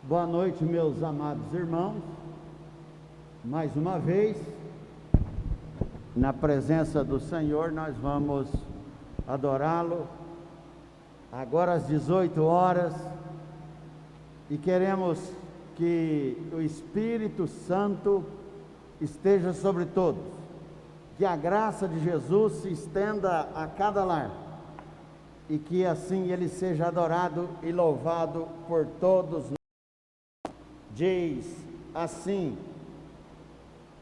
Boa noite, meus amados irmãos. Mais uma vez, na presença do Senhor, nós vamos adorá-lo. Agora às 18 horas, e queremos que o Espírito Santo esteja sobre todos, que a graça de Jesus se estenda a cada lar, e que assim ele seja adorado e louvado por todos nós. Diz assim: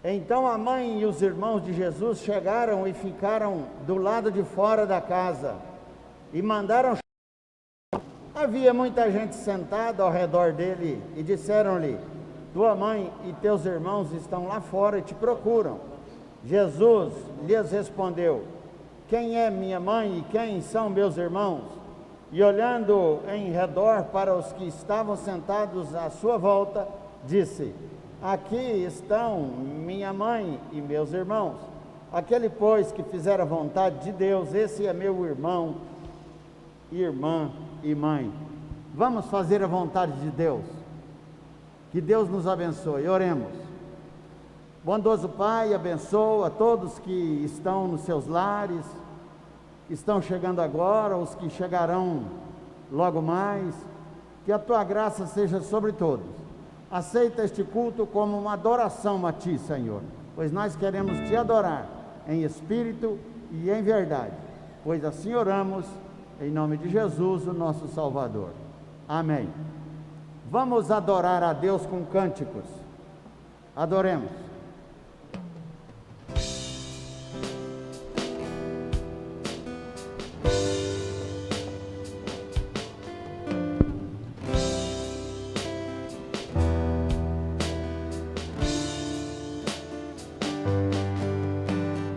então a mãe e os irmãos de Jesus chegaram e ficaram do lado de fora da casa, e mandaram chamar. Havia muita gente sentada ao redor dele, e disseram-lhe: tua mãe e teus irmãos estão lá fora e te procuram. Jesus lhes respondeu: quem é minha mãe e quem são meus irmãos? E olhando em redor para os que estavam sentados à sua volta, disse: aqui estão minha mãe e meus irmãos. Aquele, pois, que fizer a vontade de Deus, esse é meu irmão, irmã e mãe. Vamos fazer a vontade de Deus. Que Deus nos abençoe. Oremos. Bondoso Pai, abençoa todos que estão nos seus lares, estão chegando agora, os que chegarão logo mais. Que a tua graça seja sobre todos. Aceita este culto como uma adoração a ti, Senhor, pois nós queremos te adorar em espírito e em verdade, pois assim oramos em nome de Jesus, o nosso Salvador. Amém. Vamos adorar a Deus com cânticos. Adoremos.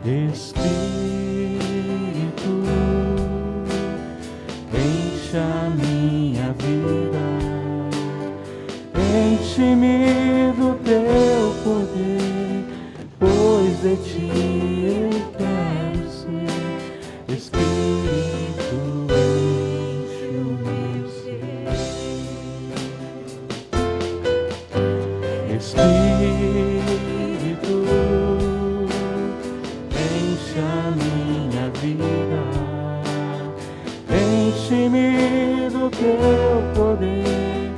Espírito, enche a minha vida, enche-me do teu poder, pois de ti eu quero ser. Espírito, enche o meu ser. Espírito, a minha vida, enche-me do teu poder,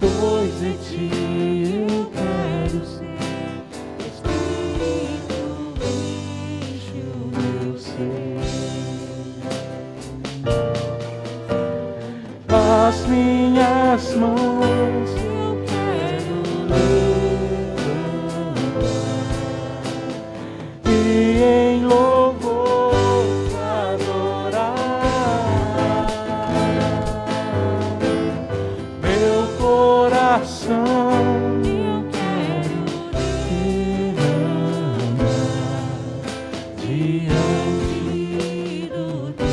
pois de ti eu quero ser. Espírito, enche o meu ser. As minhas mãos eu quero levantar e em louvor te adorar. Meu coração eu quero derramar diante do teu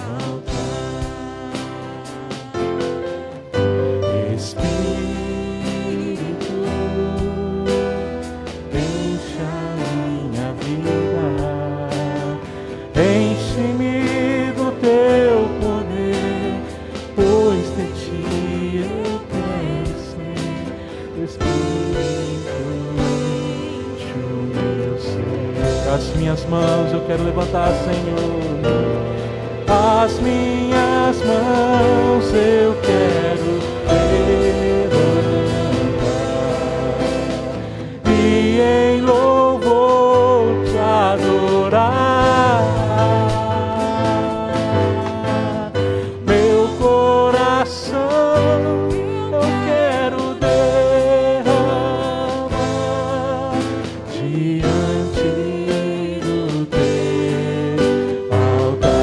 altar. Espírito, enche a minha vida, enche-me do teu poder, pois de ti eu quero ser. Espírito, enche o meu ser. As minhas mãos eu quero levantar, Senhor. As minhas mãos eu quero levantar e em louvor te adorar. Meu coração eu quero derramar diante do teu altar.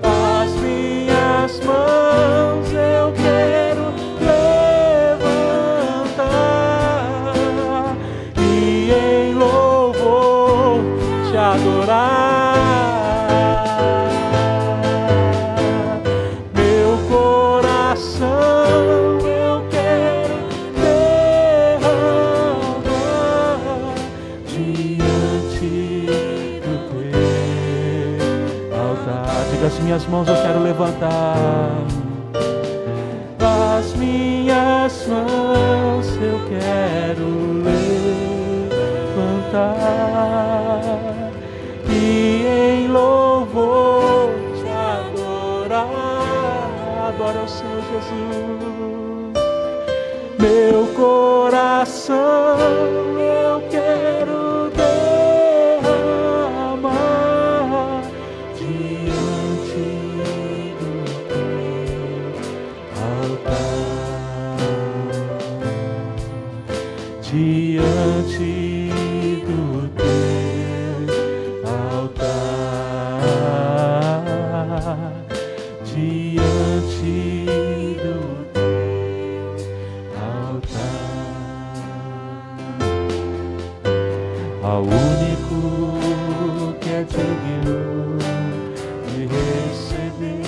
As minhas mãos eu quero levantar e em louvor te adorar. Meu coração eu quero derramar diante do teu altar. Das minhas mãos eu quero levantar. Das minhas mãos eu quero levantar e em louvor te adorar. Adora o Senhor Jesus. Meu coração eu quero derramar diante do teu altar, diante do teu altar, diante do ao único que é digno de receber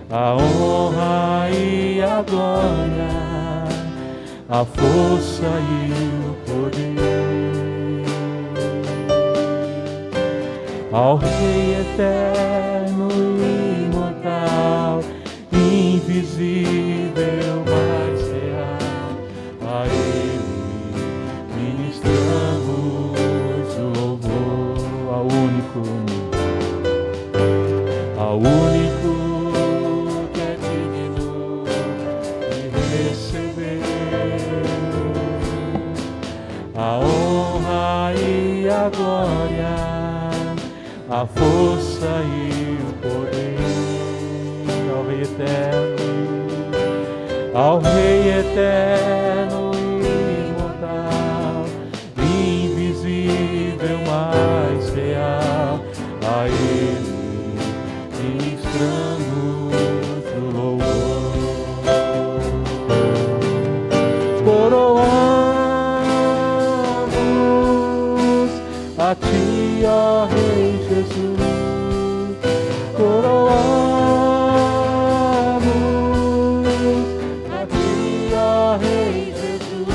a honra e a glória, a força e o poder, ao Rei eterno e imortal, invisível, mas real, a Ele ministramos o louvor. Ao único que é digno de receber a honra e a glória, a força e o poder, ao Rei eterno, ao Rei eterno e imortal, invisível, mas real, a Ele ministramos o louvor. Coroamos a Ti, ó Rei Jesus, coroamos a Ti, ó Rei Jesus,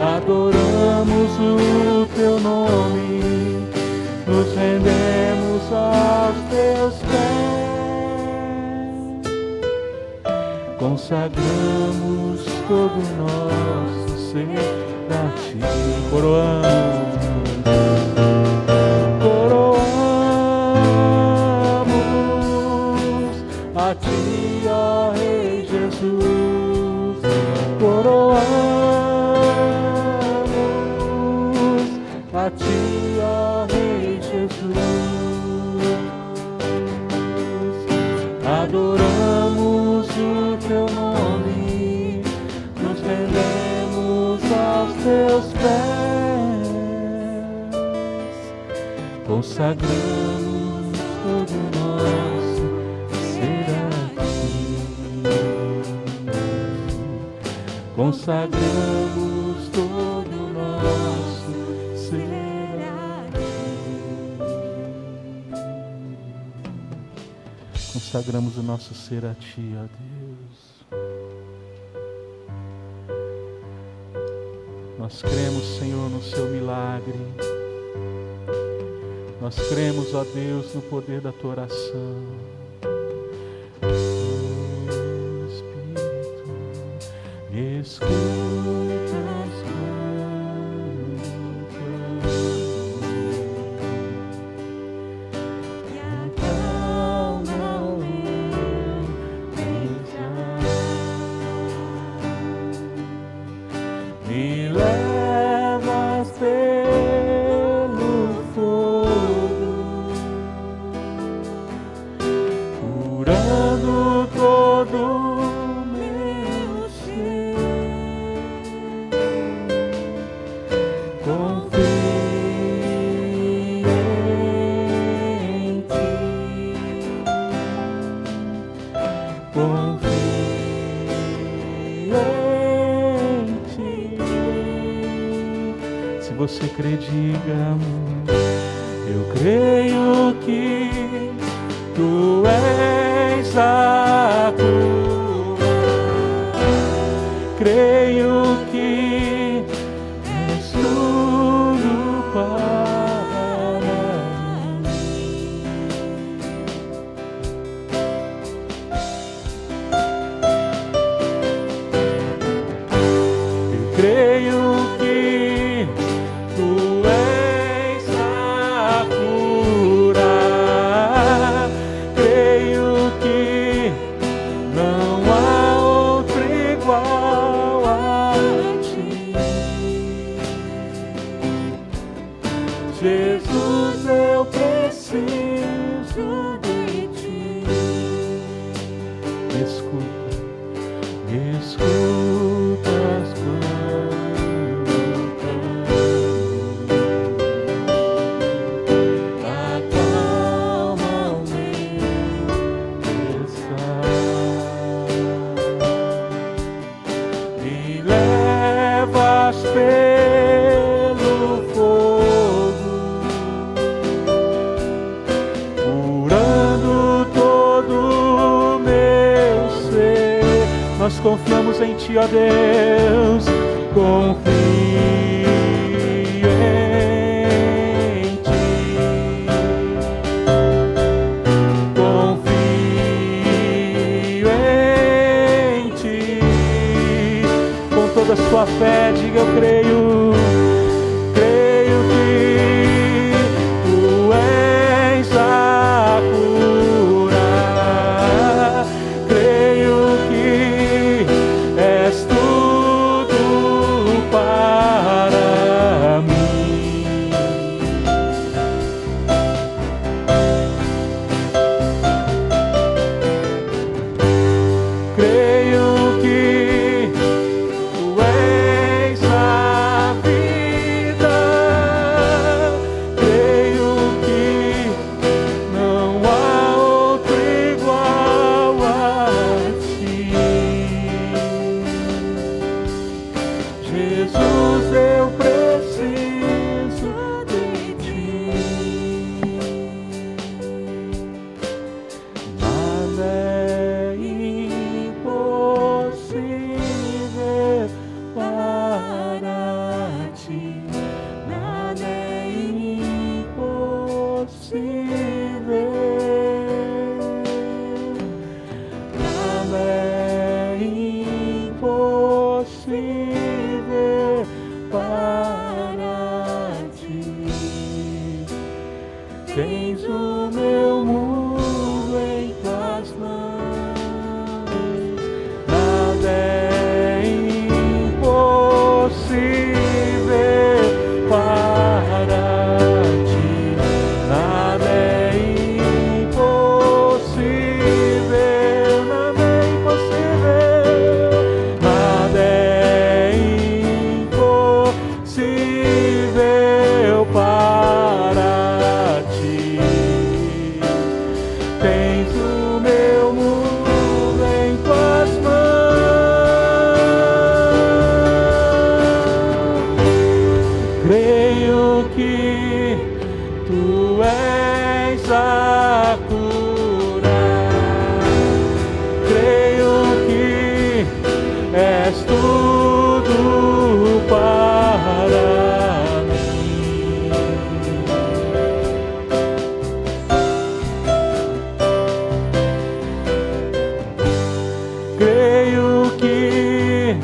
adoramos o Teu nome, nos rendemos aos Teus pés, consagramos todo o nosso ser a Ti. Coroamos a Ti, ó Rei Jesus, coroamos a Ti, ó Rei Jesus, adoramos o Teu nome, nos rendemos aos Teus pés, consagramos todo o nosso ser a Ti, consagramos todo o nosso ser a Ti, consagramos o nosso ser a Ti, ó Deus. Nós cremos, Senhor, no Seu milagre. Nós cremos, ó Deus, no poder da Tua oração. Espírito, me escutas me levas pelo fogo, curando todo o meu ser. Confio em Ti, confio em Ti. Se você crê, diga: eu creio que Tu és a cura, creio que és tudo, Pai. Creio que tu és a cura. Creio que não há outro igual a ti. Jesus, eu preciso de ti. Me escutas quando acalma o meu pesar, me levas pelo fogo, curando todo o meu ser. Nós confiamos em Ti, ó Deus, confio em Ti, confio em Ti. Com toda a sua fé, diga: eu creio, creio que Tu és a cura. Creio que és tudo para mim. Creio que Tu és a vida. Creio que não há outro igual a Ti. Jesus, eu preciso de Ti. Nada é impossível para Ti. Nada é impossível. Nada é impossível para Ti. Tens o meu mundo em Tuas mãos. Nada é impossível para Ti. Nada é impossível. Nada é impossível. Nada é impossível para Ti. Tens o meu mundo em Tuas mãos. Creio que Tu és a cura. Creio que és tudo para mim. Creio que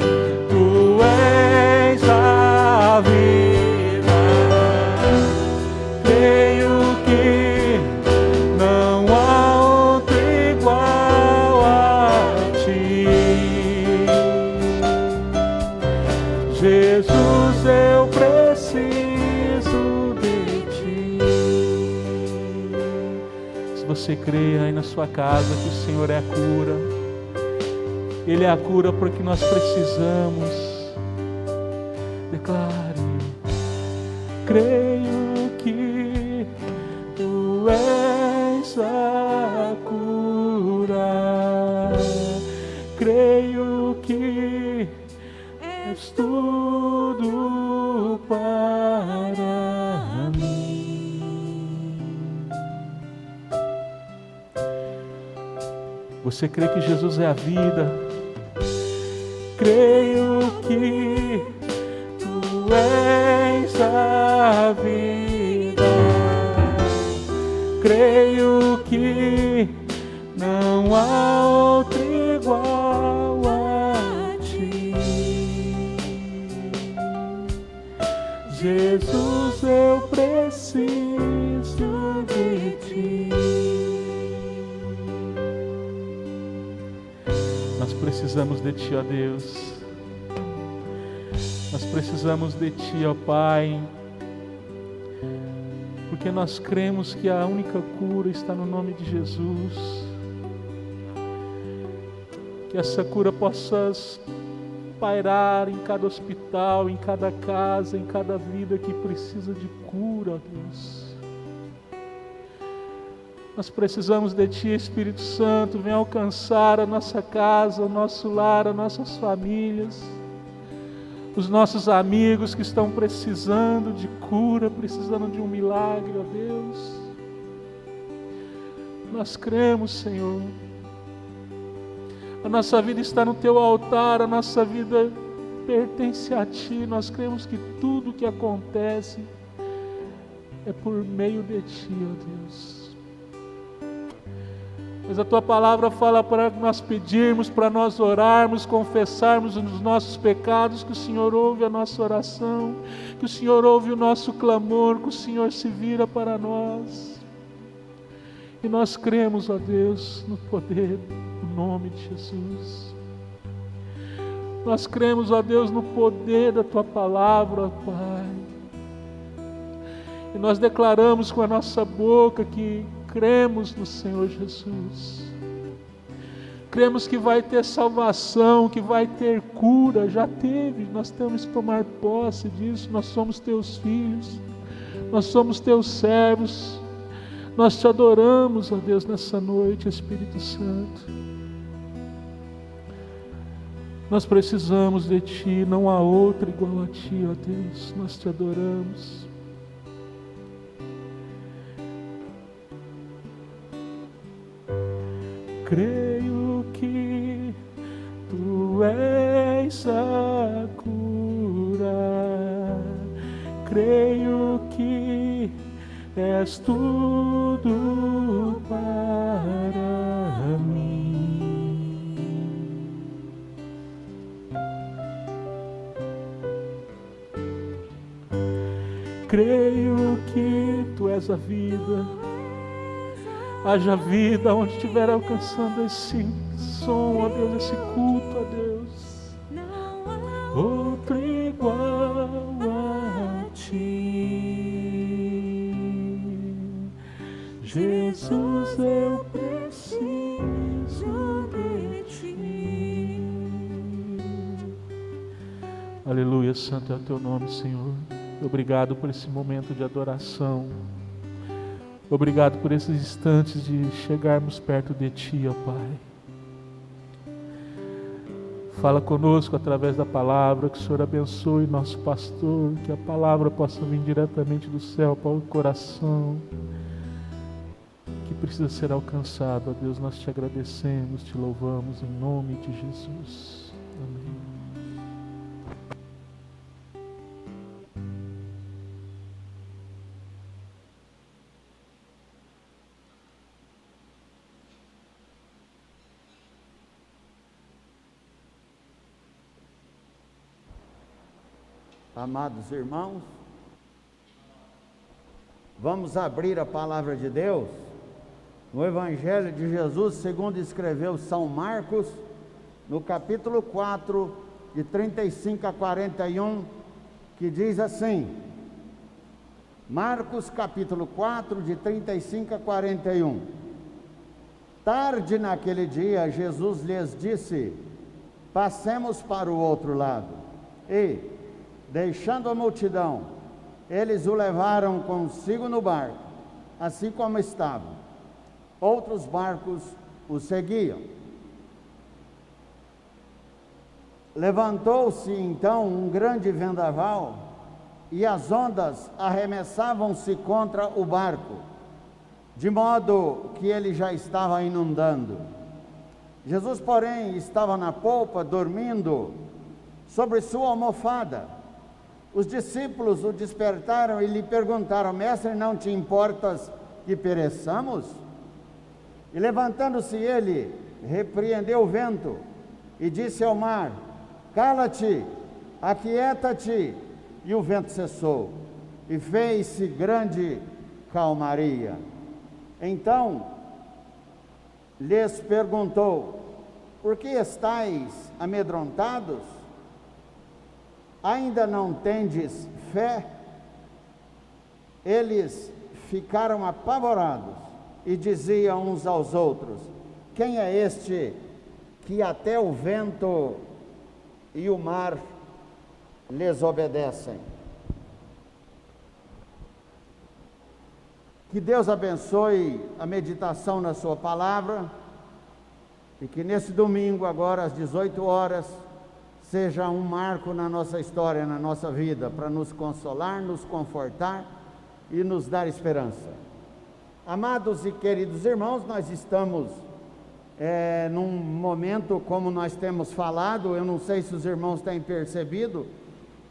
Tu és a vida. Creio que não há outro igual a Ti. Jesus, eu preciso de Ti. Se você crê aí na sua casa que o Senhor é a cura, Ele é a cura porque nós precisamos. Declare: creio que Tu és a cura. Creio que és tudo para mim. Você crê que Jesus é a vida? Creio que Tu és a vida. Creio que não há outro igual a Ti. Jesus, eu preciso de ti. Nós precisamos de ti, ó Deus. Nós precisamos de ti, ó Pai, porque nós cremos que a única cura está no nome de Jesus. Que essa cura possa pairar em cada hospital, em cada casa, em cada vida que precisa de cura, ó Deus. Nós precisamos de ti, Espírito Santo. Vem alcançar a nossa casa, o nosso lar, as nossas famílias, os nossos amigos que estão precisando de cura, precisando de um milagre, ó Deus. Nós cremos, Senhor. A nossa vida está no teu altar, a nossa vida pertence a ti. Nós cremos que tudo o que acontece é por meio de ti, ó Deus. Mas a tua palavra fala para nós pedirmos, para nós orarmos, confessarmos os nossos pecados, que o Senhor ouve a nossa oração, que o Senhor ouve o nosso clamor, que o Senhor se vira para nós. E nós cremos, ó Deus, no poder, no nome de Jesus. Nós cremos, ó Deus, no poder da tua palavra, ó Pai. E nós declaramos com a nossa boca que cremos no Senhor Jesus. Cremos que vai ter salvação, que vai ter cura. Já teve, nós temos que tomar posse disso. Nós somos teus filhos, nós somos teus servos. Nós te adoramos, ó Deus, nessa noite, Espírito Santo. Nós precisamos de ti, não há outra igual a ti, ó Deus. Nós te adoramos. Creio que tu és a cura, creio que és tudo para mim. Creio que tu és a vida. Haja vida onde estiver alcançando esse som, ó Deus, esse culto, ó Deus. Outro igual a ti. Jesus, eu preciso de ti. Aleluia, santo é o teu nome, Senhor. Obrigado por esse momento de adoração. Obrigado por esses instantes de chegarmos perto de ti, ó Pai. Fala conosco através da palavra, que o Senhor abençoe nosso pastor, que a palavra possa vir diretamente do céu para o coração que precisa ser alcançado. Ó Deus, nós te agradecemos, te louvamos em nome de Jesus. Amém. Amados irmãos, vamos abrir a palavra de Deus no Evangelho de Jesus segundo escreveu São Marcos, no capítulo 4, de 35 a 41, que diz assim: Marcos capítulo 4, de 35 a 41. Tarde naquele dia, Jesus lhes disse: passemos para o outro lado. E, deixando a multidão, eles o levaram consigo no barco, assim como estavam. Outros barcos o seguiam. Levantou-se então um grande vendaval, e as ondas arremessavam-se contra o barco, de modo que ele já estava inundando. Jesus, porém, estava na polpa, dormindo sobre sua almofada. Os discípulos o despertaram e lhe perguntaram: mestre, não te importas que pereçamos? E levantando-se ele, repreendeu o vento e disse ao mar: cala-te, aquieta-te. e o vento cessou, e fez-se grande calmaria. Então lhes perguntou: por que estáis amedrontados? Ainda não tendes fé? Eles ficaram apavorados e diziam uns aos outros: quem é este que até o vento e o mar lhes obedecem? Que Deus abençoe a meditação na sua palavra, e que nesse domingo, agora às 18 horas, seja um marco na nossa história, na nossa vida, para nos consolar, nos confortar e nos dar esperança. Amados e queridos irmãos, nós estamos num momento, como nós temos falado, eu não sei se os irmãos têm percebido,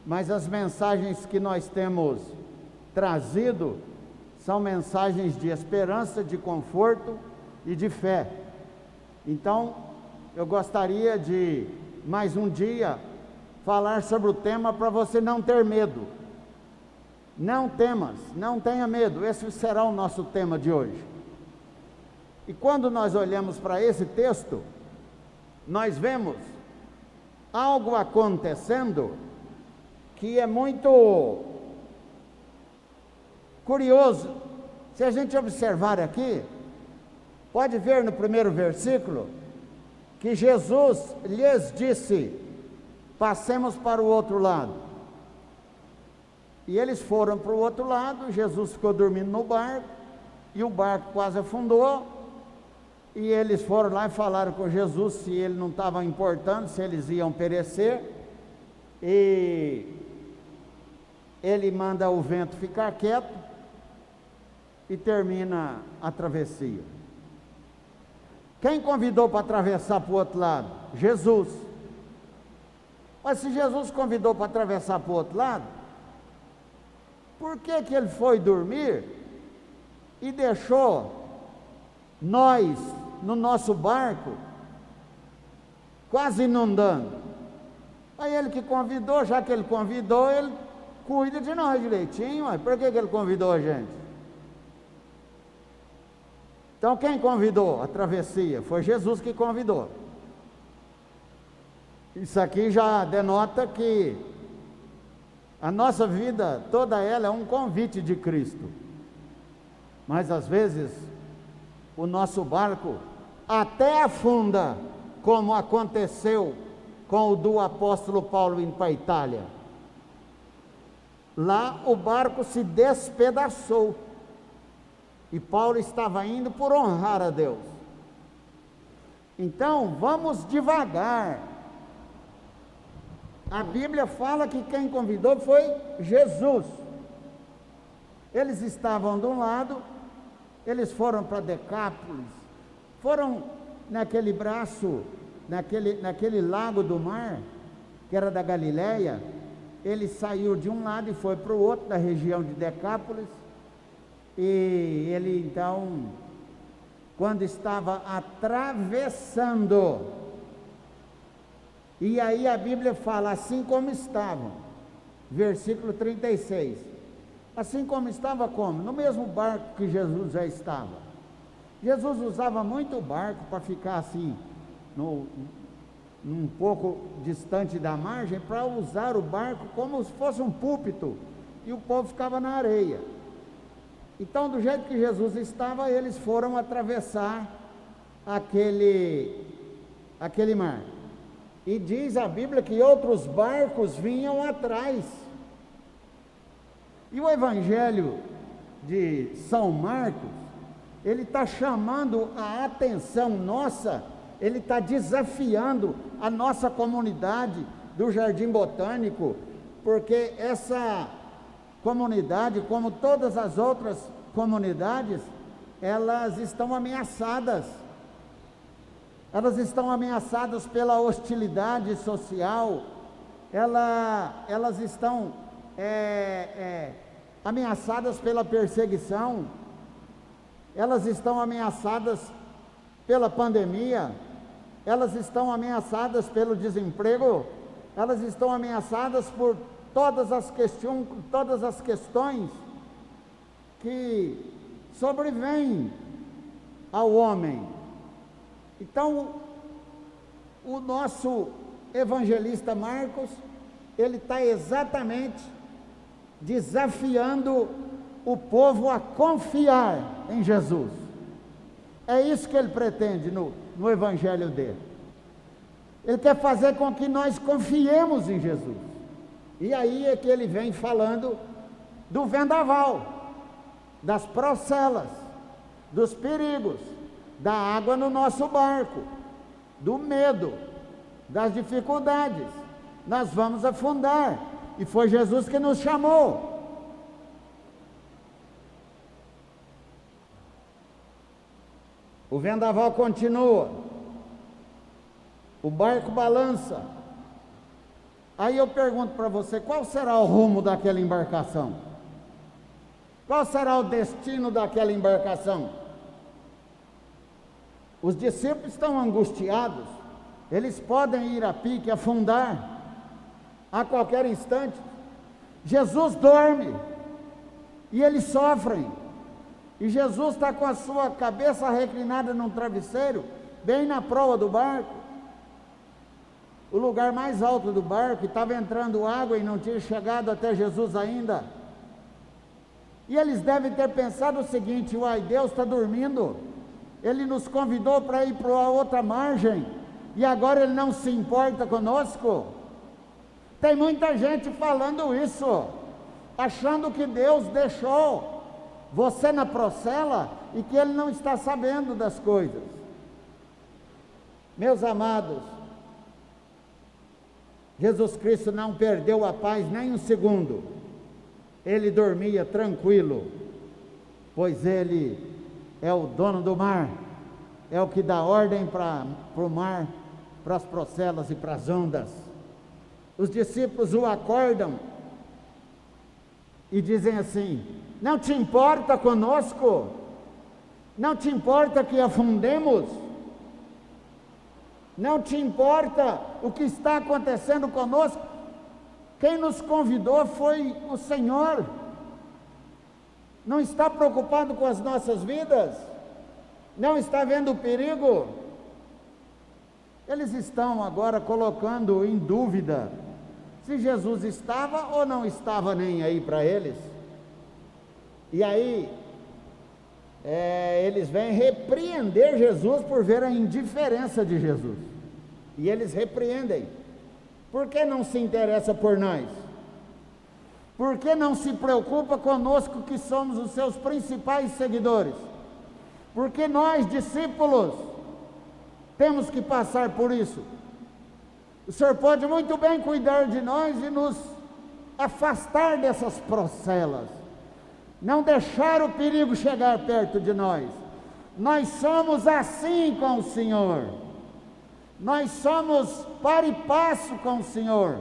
mas as mensagens que nós temos trazido são mensagens de esperança, de conforto e de fé. Então, eu gostaria de, mais um dia, falar sobre o tema para você não ter medo. Não temas, não tenha medo, esse será o nosso tema de hoje. E quando nós olhamos para esse texto, nós vemos algo acontecendo que é muito curioso. Se a gente observar aqui, pode ver no primeiro versículo, que Jesus lhes disse: passemos para o outro lado. E eles foram para o outro lado, Jesus ficou dormindo no barco, e o barco quase afundou, e eles foram lá e falaram com Jesus se ele não estava importando, se eles iam perecer, e ele manda o vento ficar quieto, e termina a travessia. Quem convidou para atravessar para o outro lado? Jesus. Mas se Jesus convidou para atravessar para o outro lado, por que que ele foi dormir e deixou nós no nosso barco quase inundando? Aí ele que convidou, já que ele convidou, ele cuida de nós direitinho. Mas por que que ele convidou a gente? Então quem convidou a travessia? Foi Jesus que convidou. Isso aqui já denota que a nossa vida, toda ela é um convite de Cristo. Mas às vezes o nosso barco até afunda, como aconteceu com o do apóstolo Paulo indo para a Itália. Lá o barco se despedaçou, e Paulo estava indo por honrar a Deus. Então vamos devagar. A Bíblia fala que quem convidou foi Jesus. Eles estavam de um lado, eles foram para Decápolis, foram naquele braço, naquele lago do mar, que era da Galileia. Ele saiu de um lado e foi para o outro, da região de Decápolis. E ele então, quando estava atravessando, e aí a Bíblia fala, assim como estavam, versículo 36, assim como estava como? No mesmo barco que Jesus já estava. Jesus usava muito o barco para ficar assim, um pouco distante da margem, para usar o barco como se fosse um púlpito, e o povo ficava na areia. Então, do jeito que Jesus estava, eles foram atravessar aquele mar. E diz a Bíblia que outros barcos vinham atrás. E o Evangelho de São Marcos, ele está chamando a atenção nossa, ele está desafiando a nossa comunidade do Jardim Botânico, porque essa comunidade, como todas as outras comunidades, elas estão ameaçadas. Elas estão ameaçadas pela hostilidade social, elas estão ameaçadas pela perseguição, elas estão ameaçadas pela pandemia, elas estão ameaçadas pelo desemprego, elas estão ameaçadas por todas as questões que sobrevêm ao homem. Então, o nosso evangelista Marcos, ele está exatamente desafiando o povo a confiar em Jesus. É isso que ele pretende no evangelho dele. Ele quer fazer com que nós confiemos em Jesus. E aí é que ele vem falando do vendaval, das procelas, dos perigos, da água no nosso barco, do medo, das dificuldades. Nós vamos afundar, e foi Jesus que nos chamou. O vendaval continua, o barco balança. Aí eu pergunto para você, qual será o rumo daquela embarcação? Qual será o destino daquela embarcação? Os discípulos estão angustiados, eles podem ir a pique, afundar a qualquer instante. Jesus dorme e eles sofrem. E Jesus está com a sua cabeça reclinada num travesseiro, bem na proa do barco, o lugar mais alto do barco, e estava entrando água e não tinha chegado até Jesus ainda. E eles devem ter pensado o seguinte: uai, Deus está dormindo, Ele nos convidou para ir para a outra margem, e agora Ele não se importa conosco. Tem muita gente falando isso, achando que Deus deixou você na procela e que Ele não está sabendo das coisas. Meus amados, Jesus Cristo não perdeu a paz nem um segundo. Ele dormia tranquilo, pois Ele é o dono do mar, é o que dá ordem para o mar, para as procelas e para as ondas. Os discípulos o acordam e dizem assim: não te importa conosco? Não te importa que afundemos? Não te importa o que está acontecendo conosco? Quem nos convidou foi o Senhor. Não está preocupado com as nossas vidas? Não está vendo o perigo? Eles estão agora colocando em dúvida se Jesus estava ou não estava nem aí para eles. E aí, eles vêm repreender Jesus por ver a indiferença de Jesus. E eles repreendem. Por que não se interessa por nós? Por que não se preocupa conosco, que somos os seus principais seguidores? Porque nós, discípulos, temos que passar por isso. O Senhor pode muito bem cuidar de nós e nos afastar dessas procelas, não deixar o perigo chegar perto de nós. Nós somos assim com o Senhor, nós somos par e passo com o Senhor.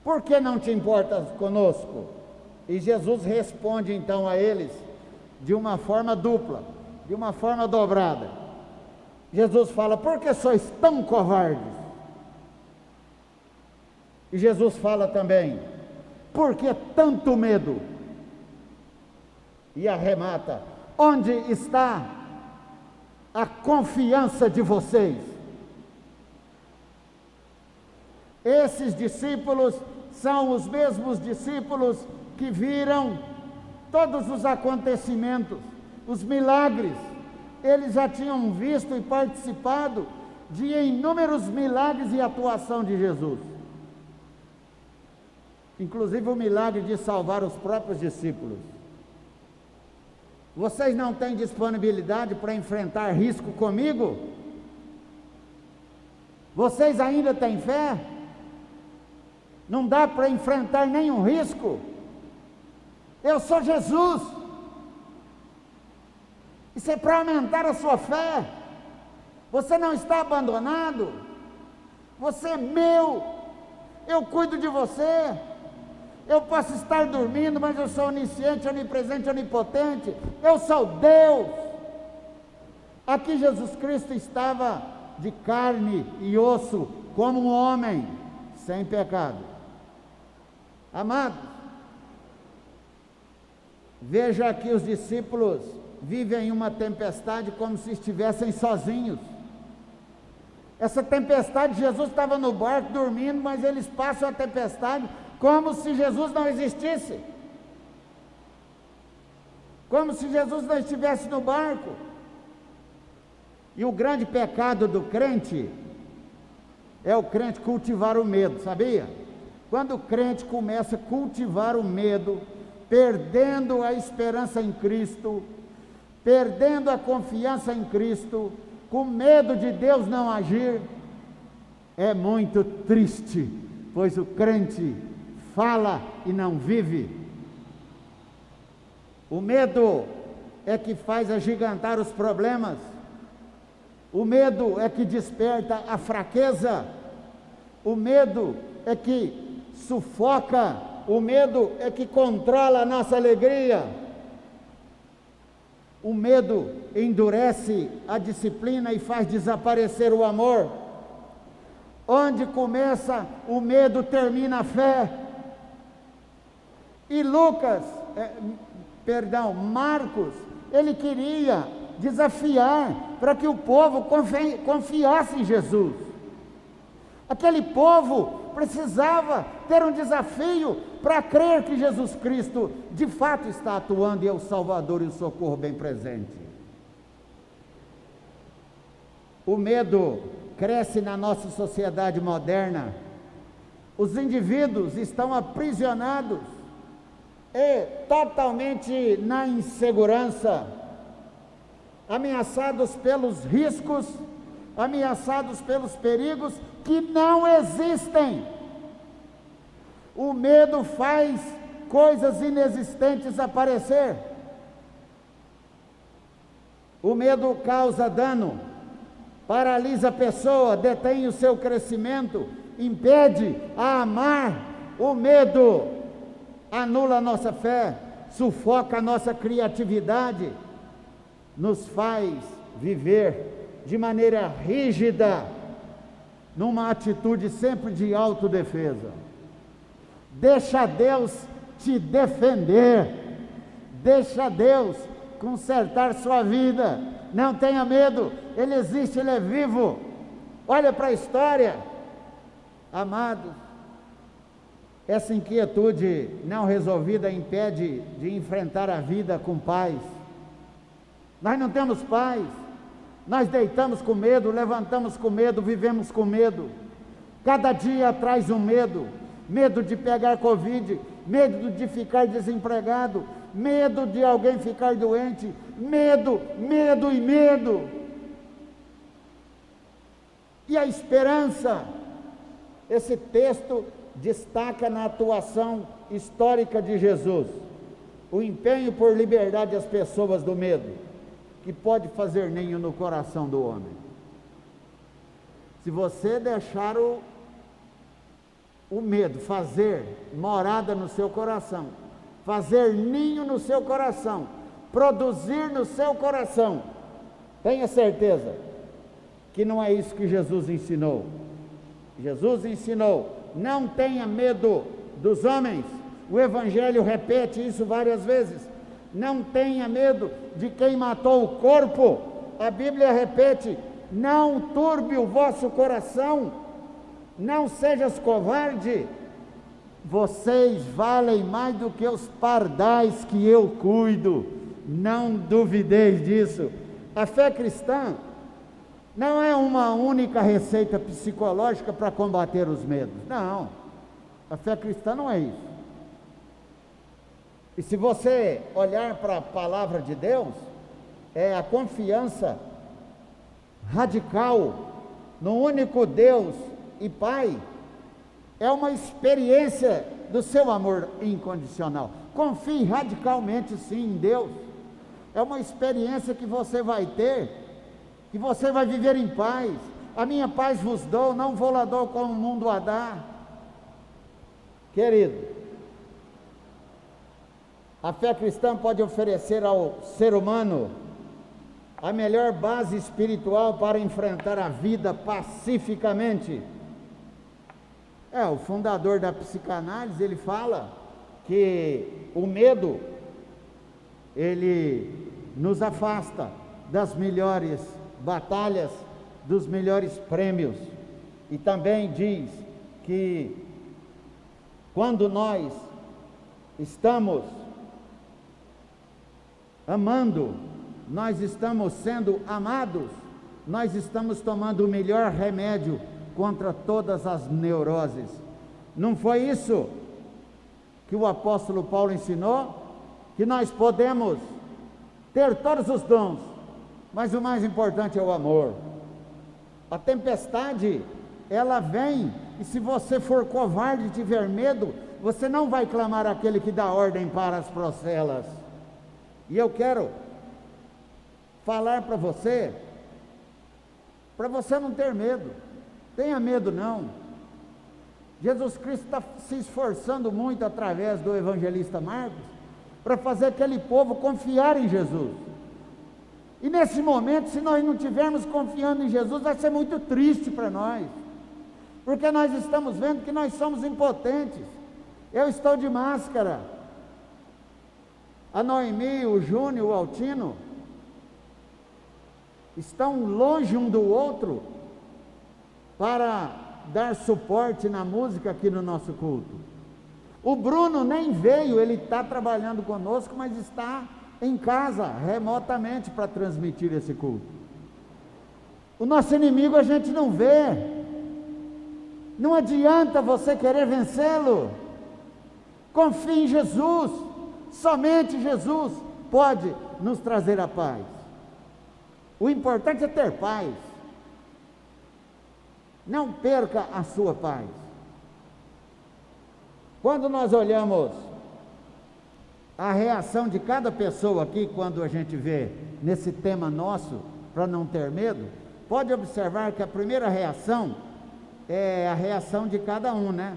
Por que não te importas conosco? E Jesus responde então a eles de uma forma dupla, de uma forma dobrada. Jesus fala: por que sois tão covardes? E Jesus fala também: por que tanto medo? E arremata: onde está a confiança de vocês? Esses discípulos são os mesmos discípulos que viram todos os acontecimentos, os milagres. Eles já tinham visto e participado de inúmeros milagres e atuação de Jesus, inclusive o milagre de salvar os próprios discípulos. Vocês não têm disponibilidade para enfrentar risco comigo? Vocês ainda têm fé? Não dá para enfrentar nenhum risco? Eu sou Jesus. Isso é para aumentar a sua fé. Você não está abandonado. Você é meu. Eu cuido de você. Eu posso estar dormindo, mas eu sou onisciente, onipresente, onipotente. Eu sou Deus. Aqui Jesus Cristo estava de carne e osso, como um homem, sem pecado. Amados, veja que os discípulos vivem uma tempestade como se estivessem sozinhos. Essa tempestade, Jesus estava no barco dormindo, mas eles passam a tempestade como se Jesus não existisse, como se Jesus não estivesse no barco. E o grande pecado do crente é o crente cultivar o medo, sabia? Quando o crente começa a cultivar o medo, perdendo a esperança em Cristo, perdendo a confiança em Cristo, com medo de Deus não agir, é muito triste, pois o crente fala e não vive. O medo é que faz agigantar os problemas, o medo é que desperta a fraqueza, o medo é que sufoca, o medo é que controla a nossa alegria. O medo endurece a disciplina e faz desaparecer o amor. Onde começa o medo, termina a fé. E Marcos, ele queria desafiar para que o povo confiasse em Jesus. Aquele povo precisava ter um desafio para crer que Jesus Cristo de fato está atuando e é o Salvador e o socorro bem presente. O medo cresce na nossa sociedade moderna. Os indivíduos estão aprisionados e totalmente na insegurança, ameaçados pelos riscos, ameaçados pelos perigos que não existem. O medo faz coisas inexistentes aparecer. O medo causa dano, paralisa a pessoa, detém o seu crescimento, impede a amar. O medo anula a nossa fé, sufoca a nossa criatividade, nos faz viver de maneira rígida, numa atitude sempre de autodefesa. Deixa Deus te defender, deixa Deus consertar sua vida, não tenha medo, Ele existe, Ele é vivo. Olha para a história, amados, essa inquietude não resolvida impede de enfrentar a vida com paz. Nós não temos paz, nós deitamos com medo, levantamos com medo, vivemos com medo, cada dia traz um medo, medo de pegar Covid, medo de ficar desempregado, medo de alguém ficar doente, medo, medo e medo. E a esperança, esse texto destaca na atuação histórica de Jesus, o empenho por liberdade das pessoas do medo, que pode fazer ninho no coração do homem. Se você deixar o medo fazer morada no seu coração, fazer ninho no seu coração, produzir no seu coração, tenha certeza que não é isso que Jesus ensinou. Jesus ensinou: não tenha medo dos homens. O Evangelho repete isso várias vezes. Não tenha medo de quem matou o corpo. A Bíblia repete: não turbe o vosso coração, não sejas covarde, vocês valem mais do que os pardais que eu cuido, não duvideis disso. A fé cristã não é uma única receita psicológica para combater os medos, não, a fé cristã não é isso. E se você olhar para a palavra de Deus, é a confiança radical no único Deus e Pai, é uma experiência do seu amor incondicional. Confie radicalmente sim em Deus, é uma experiência que você vai ter, que você vai viver em paz. A minha paz vos dou, não vou lá dou como o mundo a dá. Querido, a fé cristã pode oferecer ao ser humano a melhor base espiritual para enfrentar a vida pacificamente. O fundador da psicanálise, ele fala que o medo, ele nos afasta das melhores batalhas, dos melhores prêmios. E também diz que quando nós estamos amando, nós estamos sendo amados, nós estamos tomando o melhor remédio contra todas as neuroses. Não foi isso que o apóstolo Paulo ensinou? Que nós podemos ter todos os dons, mas o mais importante é o amor. A tempestade, ela vem, e se você for covarde e tiver medo, você não vai clamar aquele que dá ordem para as procelas. E eu quero falar para você não ter medo. Tenha medo não. Jesus Cristo está se esforçando muito através do evangelista Marcos para fazer aquele povo confiar em Jesus. E nesse momento, se nós não estivermos confiando em Jesus, vai ser muito triste para nós, porque nós estamos vendo que nós somos impotentes. Eu estou de máscara, a Noemi, o Júnior, o Altino estão longe um do outro para dar suporte na música aqui no nosso culto. O Bruno nem veio, ele está trabalhando conosco, mas está em casa, remotamente, para transmitir esse culto. O nosso inimigo a gente não vê, não adianta você querer vencê-lo. Confie em Jesus, somente Jesus pode nos trazer a paz. O importante é ter paz. Não perca a sua paz. Quando nós olhamos a reação de cada pessoa aqui, quando a gente vê nesse tema nosso, para não ter medo, pode observar que a primeira reação é a reação de cada um, né?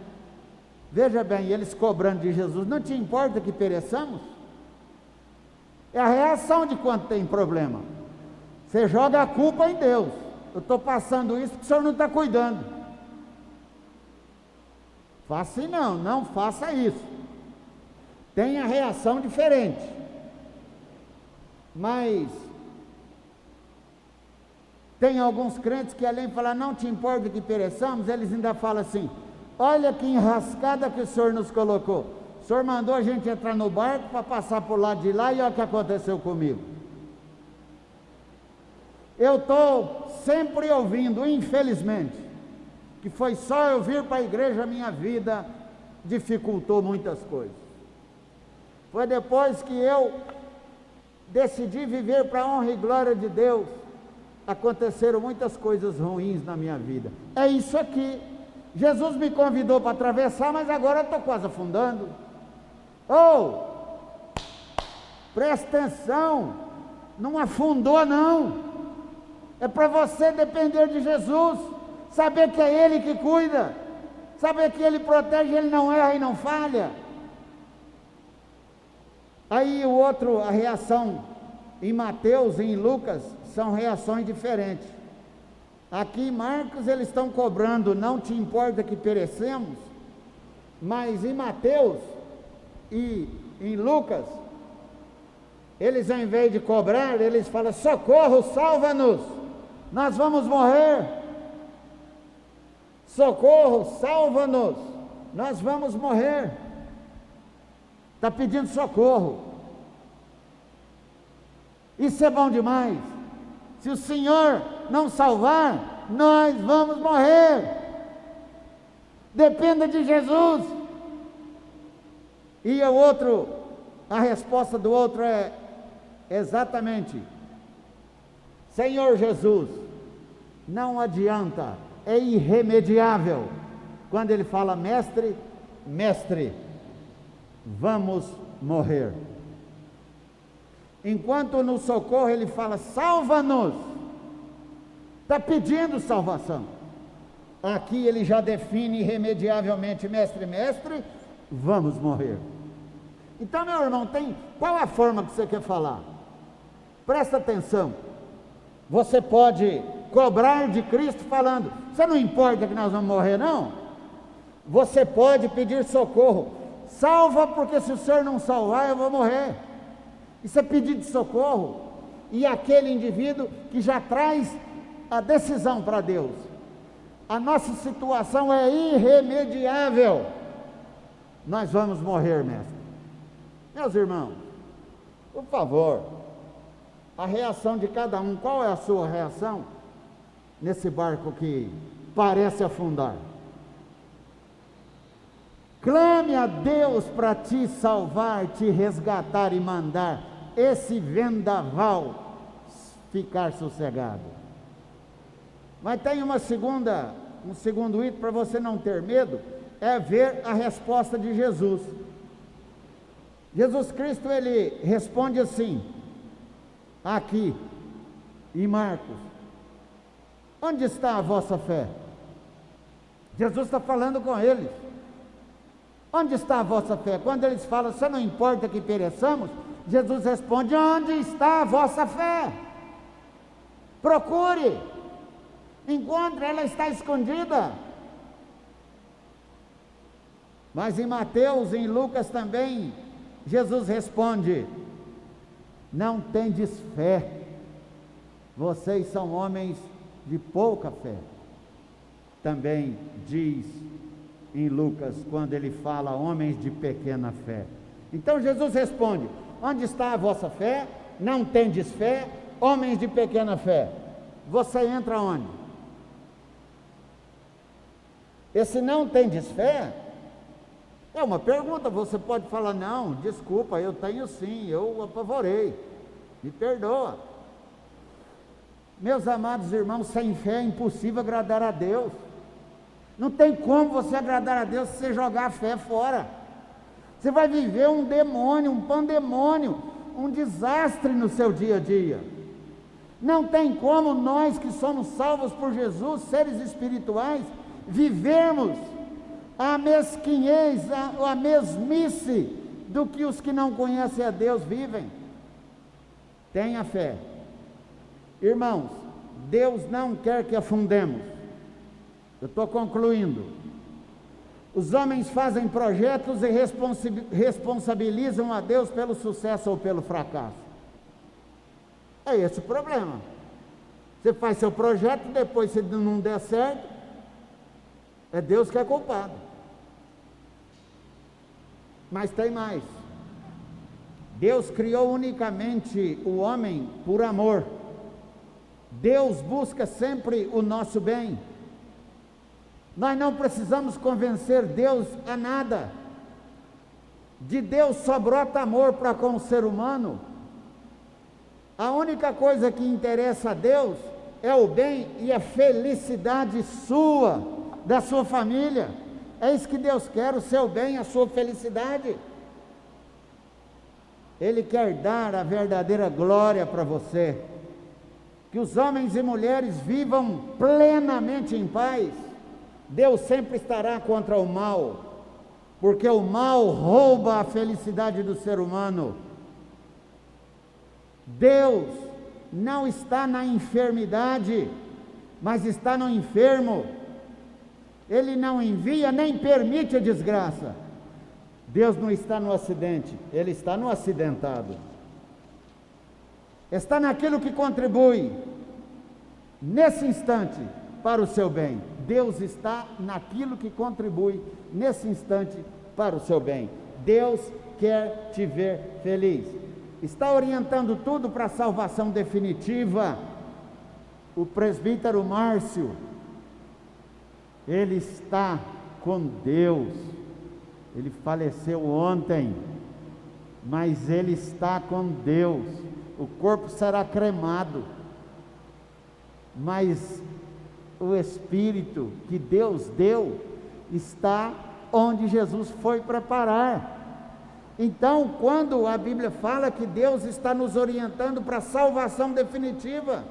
Veja bem, eles cobrando de Jesus: não te importa que pereçamos? É a reação de quando tem problema. Você joga a culpa em Deus. Eu estou passando isso porque o senhor não está cuidando. Faça assim não, não faça isso. Tem a reação diferente. Mas tem alguns crentes que, além de falar não te importa que pereçamos, eles ainda falam assim: olha que enrascada que o senhor nos colocou. O senhor mandou a gente entrar no barco para passar por lado de lá, e olha o que aconteceu comigo. Eu estou sempre ouvindo, infelizmente, que foi só eu vir para a igreja, a minha vida dificultou muitas coisas. Foi depois que eu decidi viver para a honra e glória de Deus, aconteceram muitas coisas ruins na minha vida. É isso aqui. Jesus me convidou para atravessar, mas agora eu estou quase afundando. Presta atenção, não afundou não. É para você depender de Jesus, saber que é Ele que cuida, saber que Ele protege, Ele não erra e não falha. Aí a reação em Mateus e em Lucas são reações diferentes. Aqui em Marcos eles estão cobrando, não te importa que perecemos, mas em Mateus e em Lucas, eles ao invés de cobrar, eles falam: socorro, salva-nos, nós vamos morrer. Socorro, salva-nos, nós vamos morrer. Está pedindo socorro. Isso é bom demais. Se o Senhor não salvar, nós vamos morrer. Dependa de Jesus. E a resposta do outro é exatamente: Senhor Jesus, não adianta, é irremediável. Quando ele fala mestre, mestre, vamos morrer. Enquanto no socorro ele fala salva-nos, está pedindo salvação. Aqui ele já define irremediavelmente: mestre, mestre, vamos morrer. Então, meu irmão, qual a forma que você quer falar? Presta atenção. Você pode cobrar de Cristo falando: você não importa que nós vamos morrer não? Você pode pedir socorro. Salva, porque se o Senhor não salvar, eu vou morrer. Isso é pedido de socorro. E aquele indivíduo que já traz a decisão para Deus: a nossa situação é irremediável, nós vamos morrer, mestre. Meus irmãos, por favor, a reação de cada um, qual é a sua reação nesse barco que parece afundar? Clame a Deus para te salvar, te resgatar e mandar esse vendaval ficar sossegado. Mas tem um segundo item para você não ter medo, é ver a resposta de Jesus. Jesus Cristo, ele responde assim, aqui em Marcos: onde está a vossa fé? Jesus está falando com eles. Onde está a vossa fé? Quando eles falam, só não importa que pereçamos, Jesus responde: onde está a vossa fé? Procure, encontre, ela está escondida. Mas em Mateus, em Lucas também, Jesus responde: não tendes fé, vocês são homens de pouca fé. Também diz em Lucas, quando ele fala homens de pequena fé. Então Jesus responde: onde está a vossa fé? Não tendes fé, homens de pequena fé. Você entra onde? Esse não tendes fé é uma pergunta. Você pode falar: não, desculpa, eu tenho sim, eu apavorei, me perdoa. Meus amados irmãos, sem fé é impossível agradar a Deus. Não tem como você agradar a Deus se você jogar a fé fora. Você vai viver um demônio, um pandemônio, um desastre no seu dia a dia. Não tem como nós que somos salvos por Jesus, seres espirituais, vivermos a mesquinhez, a mesmice do que os que não conhecem a Deus vivem. Tenha fé. Irmãos, Deus não quer que afundemos. Eu estou concluindo. Os homens fazem projetos e responsabilizam a Deus pelo sucesso ou pelo fracasso. É esse o problema. Você faz seu projeto, depois se não der certo, é Deus que é culpado. Mas tem mais. Deus criou unicamente o homem por amor. Deus busca sempre o nosso bem. Nós não precisamos convencer Deus a nada. De Deus só brota amor para com o ser humano. A única coisa que interessa a Deus é o bem e a felicidade sua, da sua família. É isso que Deus quer, o seu bem, a sua felicidade. Ele quer dar a verdadeira glória para você. Que os homens e mulheres vivam plenamente em paz. Deus sempre estará contra o mal, porque o mal rouba a felicidade do ser humano. Deus não está na enfermidade, mas está no enfermo. Ele não envia nem permite a desgraça. Deus não está no acidente, Ele está no acidentado. Está naquilo que contribui, nesse instante, para o seu bem. Deus está naquilo que contribui, nesse instante, para o seu bem. Deus quer te ver feliz. Está orientando tudo para a salvação definitiva. O presbítero Márcio, ele está com Deus. Ele faleceu ontem, mas ele está com Deus. O corpo será cremado, mas o Espírito que Deus deu está onde Jesus foi preparar. Então, quando a Bíblia fala que Deus está nos orientando para a salvação definitiva,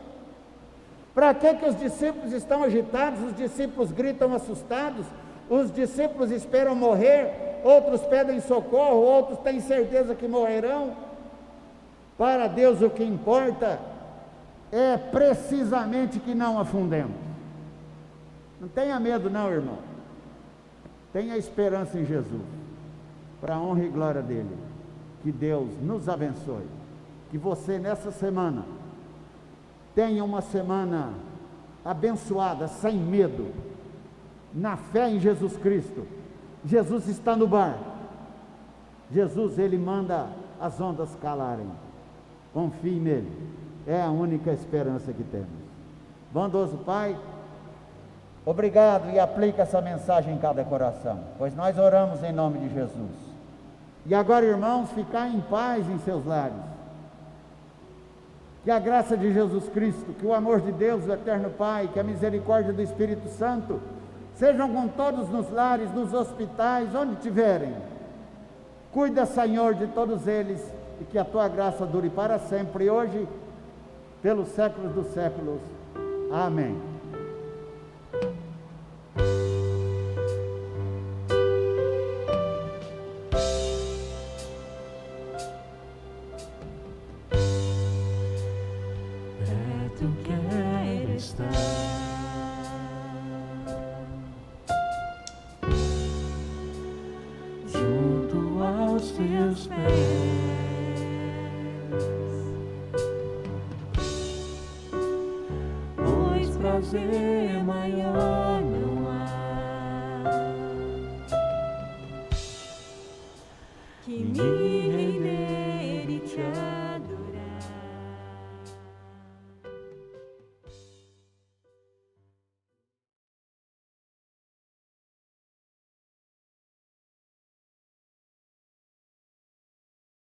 para que os discípulos estão agitados? Os discípulos gritam assustados, os discípulos esperam morrer, outros pedem socorro, outros têm certeza que morrerão. Para Deus o que importa é precisamente que não afundemos. Não tenha medo não, irmão. Tenha esperança em Jesus, para a honra e glória dele. Que Deus nos abençoe. Que você nessa semana tenha uma semana abençoada, sem medo, na fé em Jesus Cristo. Jesus está no bar. Jesus, ele manda as ondas calarem. Confie nele. É a única esperança que temos. Bondoso Pai, obrigado, e aplica essa mensagem em cada coração, pois nós oramos em nome de Jesus. E agora, irmãos, ficar em paz em seus lares. Que a graça de Jesus Cristo, que o amor de Deus, o eterno Pai, que a misericórdia do Espírito Santo sejam com todos nos lares, nos hospitais, onde tiverem. Cuida, Senhor, de todos eles, e que a tua graça dure para sempre, hoje, pelos séculos dos séculos. Amém. Perto quero estar, junto aos teus pés, pois prazer maior